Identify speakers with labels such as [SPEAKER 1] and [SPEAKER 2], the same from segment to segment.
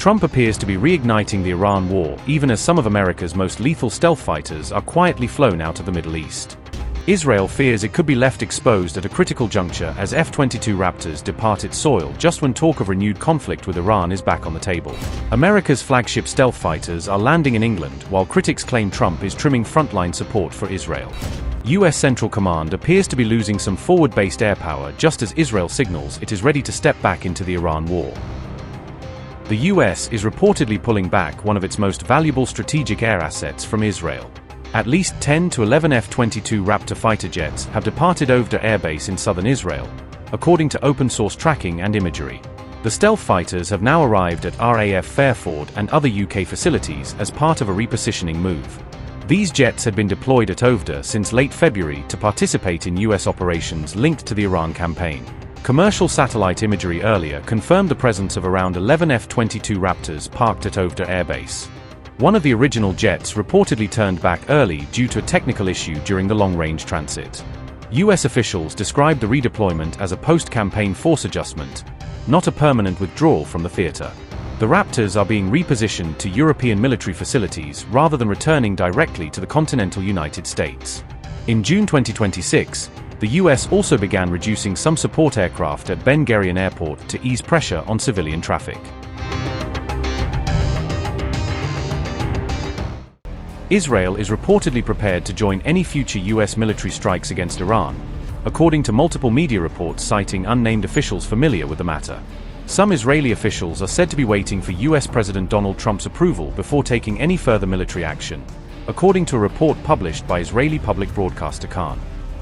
[SPEAKER 1] Trump appears to be reigniting the Iran war, even as some of America's most lethal stealth fighters are quietly flown out of the Middle East. Israel fears it could be left exposed at a critical juncture as F-22 Raptors depart its soil just when talk of renewed conflict with Iran is back on the table. America's flagship stealth fighters are landing in England, while critics claim Trump is trimming frontline support for Israel. US Central Command appears to be losing some forward-based air power just as Israel signals it is ready to step back into the Iran war. The US is reportedly pulling back one of its most valuable strategic air assets from Israel. At least 10 to 11 F-22 Raptor fighter jets have departed Ovda Air Base in southern Israel, according to open-source tracking and imagery. The stealth fighters have now arrived at RAF Fairford and other UK facilities as part of a repositioning move. These jets had been deployed at Ovda since late February to participate in US operations linked to the Iran campaign. Commercial satellite imagery earlier confirmed the presence of around 11 F-22 Raptors parked at Ovda Air Base. One of the original jets reportedly turned back early due to a technical issue during the long-range transit. US officials described the redeployment as a post-campaign force adjustment, not a permanent withdrawal from the theater. The Raptors are being repositioned to European military facilities rather than returning directly to the continental United States. In June 2026, the US also began reducing some support aircraft at Ben Gurion Airport to ease pressure on civilian traffic. Israel is reportedly prepared to join any future US military strikes against Iran, according to multiple media reports citing unnamed officials familiar with the matter. Some Israeli officials are said to be waiting for US President Donald Trump's approval before taking any further military action, according to a report published by Israeli public broadcaster Khan.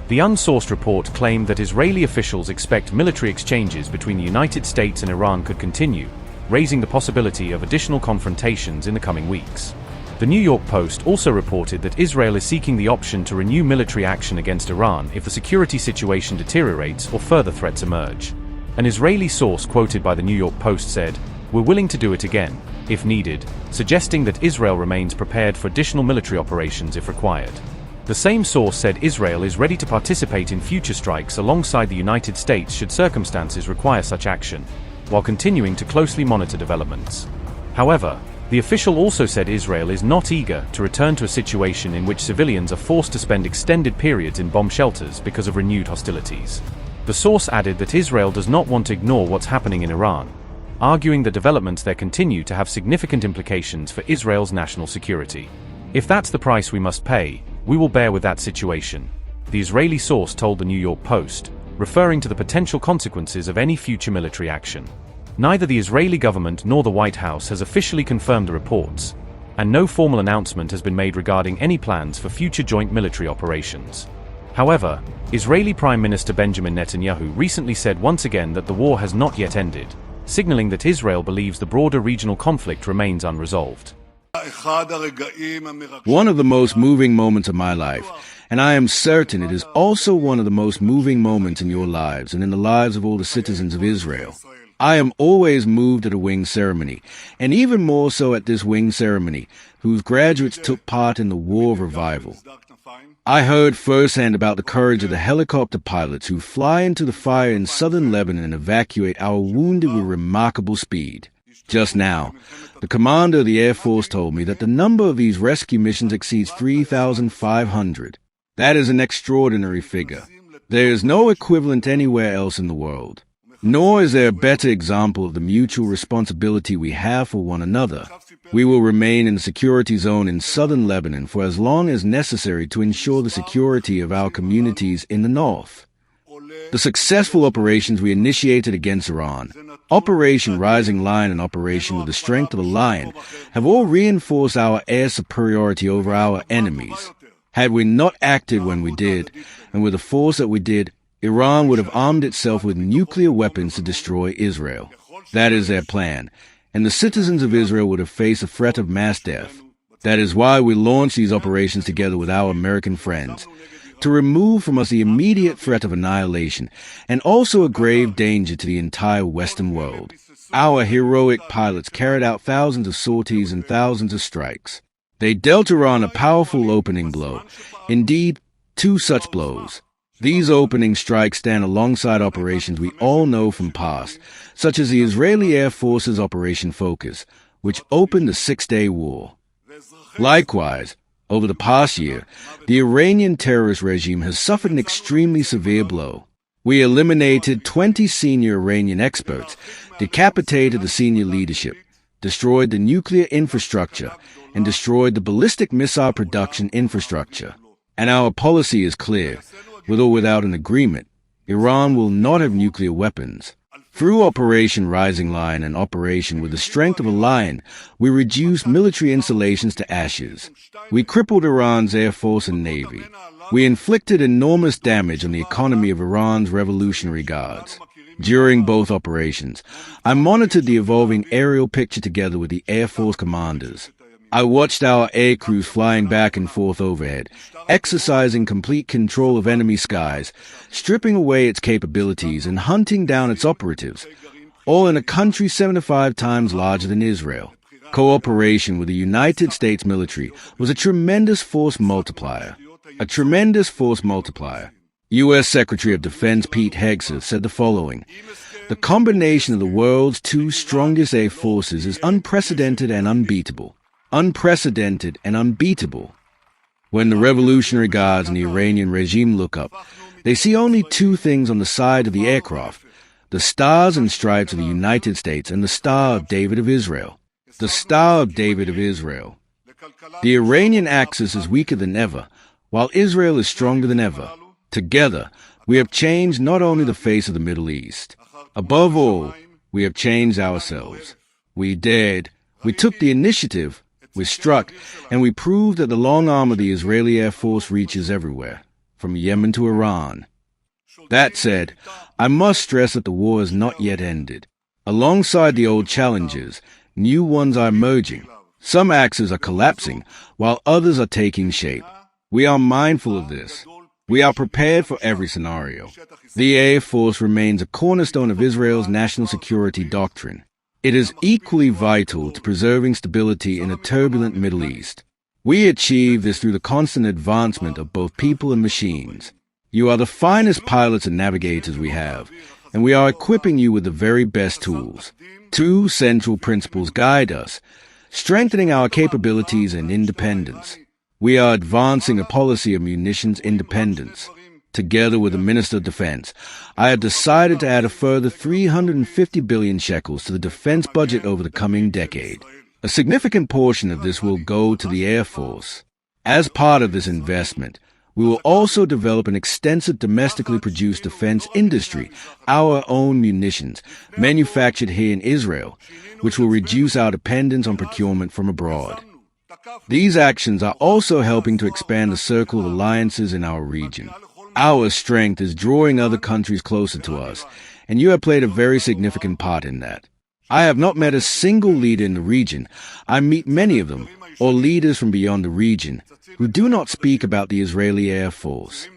[SPEAKER 1] The unsourced report claimed that Israeli officials expect military exchanges between the United States and Iran could continue, raising the possibility of additional confrontations in the coming weeks. The New York Post also reported that Israel is seeking the option to renew military action against Iran if the security situation deteriorates or further threats emerge. An Israeli source quoted by the New York Post said, "We're willing to do it again, if needed," suggesting that Israel remains prepared for additional military operations if required. The same source said Israel is ready to participate in future strikes alongside the United States should circumstances require such action, while continuing to closely monitor developments. However, the official also said Israel is not eager to return to a situation in which civilians are forced to spend extended periods in bomb shelters because of renewed hostilities. The source added that Israel does not want to ignore what's happening in Iran, arguing that developments there continue to have significant implications for Israel's national security. "If that's the price we must pay, we will bear with that situation," the Israeli source told the New York Post, referring to the potential consequences of any future military action. Neither the Israeli government nor the White House has officially confirmed the reports, and no formal announcement has been made regarding any plans for future joint military operations. However, Israeli Prime Minister Benjamin Netanyahu recently said once again that the war has not yet ended, signaling that Israel believes the broader regional conflict remains unresolved.
[SPEAKER 2] One of the most moving moments of my life, and I am certain it is also one of the most moving moments in your lives and in the lives of all the citizens of Israel. I am always moved at a wing ceremony, and even more so at this wing ceremony, whose graduates took part in the War of Revival. I heard firsthand about the courage of the helicopter pilots who fly into the fire in southern Lebanon and evacuate our wounded with remarkable speed. Just now, the commander of the Air Force told me that the number of these rescue missions exceeds 3,500. That is an extraordinary figure. There is no equivalent anywhere else in the world. Nor is there a better example of the mutual responsibility we have for one another. We will remain in the security zone in southern Lebanon for as long as necessary to ensure the security of our communities in the north. The successful operations we initiated against Iran, Operation Rising Lion and Operation With the Strength of a Lion, have all reinforced our air superiority over our enemies. Had we not acted when we did, and with the force that we did, Iran would have armed itself with nuclear weapons to destroy Israel. That is their plan, and the citizens of Israel would have faced a threat of mass death. That is why we launched these operations together with our American friends, to remove from us the immediate threat of annihilation, and also a grave danger to the entire Western world. Our heroic pilots carried out thousands of sorties and thousands of strikes. They dealt Iran a powerful opening blow, indeed, two such blows. These opening strikes stand alongside operations we all know from past, such as the Israeli Air Force's Operation Focus, which opened the Six-Day War. Likewise, over the past year, the Iranian terrorist regime has suffered an extremely severe blow. We eliminated 20 senior Iranian experts, decapitated the senior leadership, destroyed the nuclear infrastructure, and destroyed the ballistic missile production infrastructure. And our policy is clear. With or without an agreement, Iran will not have nuclear weapons. Through Operation Rising Lion and Operation With the Strength of a Lion, we reduced military installations to ashes. We crippled Iran's Air Force and Navy. We inflicted enormous damage on the economy of Iran's Revolutionary Guards. During both operations, I monitored the evolving aerial picture together with the Air Force commanders. I watched our air crews flying back and forth overhead, exercising complete control of enemy skies, stripping away its capabilities and hunting down its operatives, all in a country 75 times larger than Israel. Cooperation with the United States military was a tremendous force multiplier. A tremendous force multiplier. U.S. Secretary of Defense Pete Hegseth said the following: "The combination of the world's two strongest air forces is unprecedented and unbeatable. Unprecedented and unbeatable." When the Revolutionary Guards and the Iranian regime look up, they see only two things on the side of the aircraft: the stars and stripes of the United States and the Star of David of Israel. The Star of David of Israel. The Iranian axis is weaker than ever, while Israel is stronger than ever. Together, we have changed not only the face of the Middle East. Above all, we have changed ourselves. We dared, we took the initiative, we struck, and we proved that the long arm of the Israeli Air Force reaches everywhere, from Yemen to Iran. That said, I must stress that the war has not yet ended. Alongside the old challenges, new ones are emerging. Some axes are collapsing, while others are taking shape. We are mindful of this. We are prepared for every scenario. The Air Force remains a cornerstone of Israel's national security doctrine. It is equally vital to preserving stability in a turbulent Middle East. We achieve this through the constant advancement of both people and machines. You are the finest pilots and navigators we have, and we are equipping you with the very best tools. Two central principles guide us: strengthening our capabilities and independence. We are advancing a policy of munitions independence. Together with the Minister of Defense, I have decided to add a further 350 billion shekels to the defense budget over the coming decade. A significant portion of this will go to the Air Force. As part of this investment, we will also develop an extensive domestically produced defense industry, our own munitions, manufactured here in Israel, which will reduce our dependence on procurement from abroad. These actions are also helping to expand the circle of alliances in our region. Our strength is drawing other countries closer to us, and you have played a very significant part in that. I have not met a single leader in the region. I meet many of them, or leaders from beyond the region, who do not speak about the Israeli Air Force.